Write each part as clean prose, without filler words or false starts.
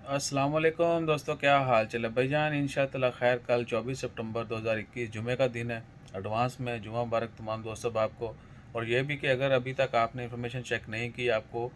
अस्सलाम वालेकुम दोस्तों, क्या हाल चाल है भाईजान। इंशाअल्लाह खैर। कल 24 सितंबर 2021 जुमे का दिन है। एडवांस में जुमा मुबारक तमाम दोस्तों आपको। और ये भी कि अगर अभी तक आपने इन्फॉर्मेशन चेक नहीं की, आपको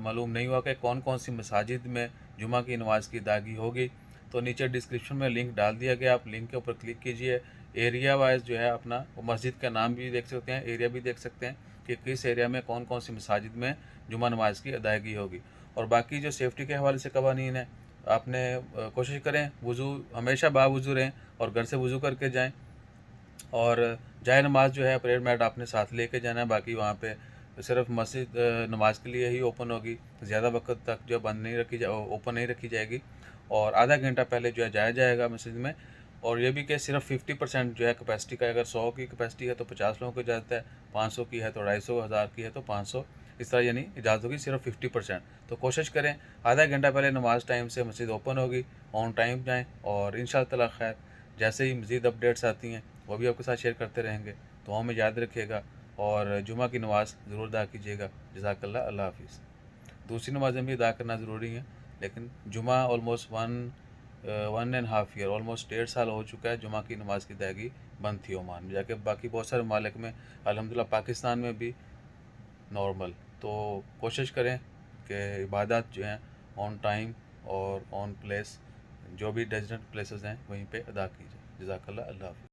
मालूम नहीं हुआ कि कौन कौन सी मसाजिद में जुमा की नमाज़ की अदायगी होगी, तो नीचे डिस्क्रिप्शन में लिंक डाल दिया गया, आप लिंक के ऊपर क्लिक कीजिए। एरिया वाइज जो है अपना वो मस्जिद का नाम भी देख सकते हैं, एरिया भी देख सकते हैं कि किस एरिया में कौन कौन सी मसाजिद में जुमा नमाज की अदायगी होगी। और बाकी जो सेफ्टी के हवाले से कवानीन है, आपने कोशिश करें वज़ू हमेशा बावज़ू रहें और घर से वज़ू करके जाएं। और जाए नमाज जो है प्रेयर मैट आपने साथ लेके जाना है। बाकी वहाँ पे सिर्फ मस्जिद नमाज के लिए ही ओपन होगी, ज़्यादा वक्त तक जो बंद नहीं ओपन नहीं रखी जाएगी। और आधा घंटा पहले जो है जाया जाएगा मस्जिद में। और ये भी कि सिर्फ 50% जो है कैपेसिटी का, अगर 100 की कैपेसिटी है तो 50 लोगों को इजाज़त है, 500 की है तो 250, 1000 की है तो 500, इस तरह यानी इजाज़त होगी सिर्फ 50%। तो कोशिश करें आधा घंटा पहले नमाज टाइम से मस्जिद ओपन होगी, ऑन टाइम जाएँ। और इंशाअल्लाह खैर जैसे ही मज़ीद अपडेट्स आती हैं वो भी आपके साथ शेयर करते रहेंगे। दुआओं में याद रखिएगा और जुमा की नमाज़ ज़रूर अदा कीजिएगा। जज़ाकल्लाह, अल्लाह हाफ़िज़। दूसरी नमाज़ें भी अदा करना ज़रूरी है, लेकिन जुमा ऑलमोस्ट 1.5 ईयर, ऑलमोस्ट 1.5 साल हो चुका है जुमा की नमाज़ की अदायगी बंद थी ओमान में जाके। बाकी बहुत सारे ममालिक में, अल्हम्दुलिल्लाह पाकिस्तान में भी नॉर्मल। तो कोशिश करें कि इबादत जो हैं ऑन टाइम और ऑन प्लेस, जो भी डेजिग्नेटेड प्लेसेस हैं वहीं पे अदा कीजिए। जज़ाकल्लाह, अल्लाह हाफ़िज़।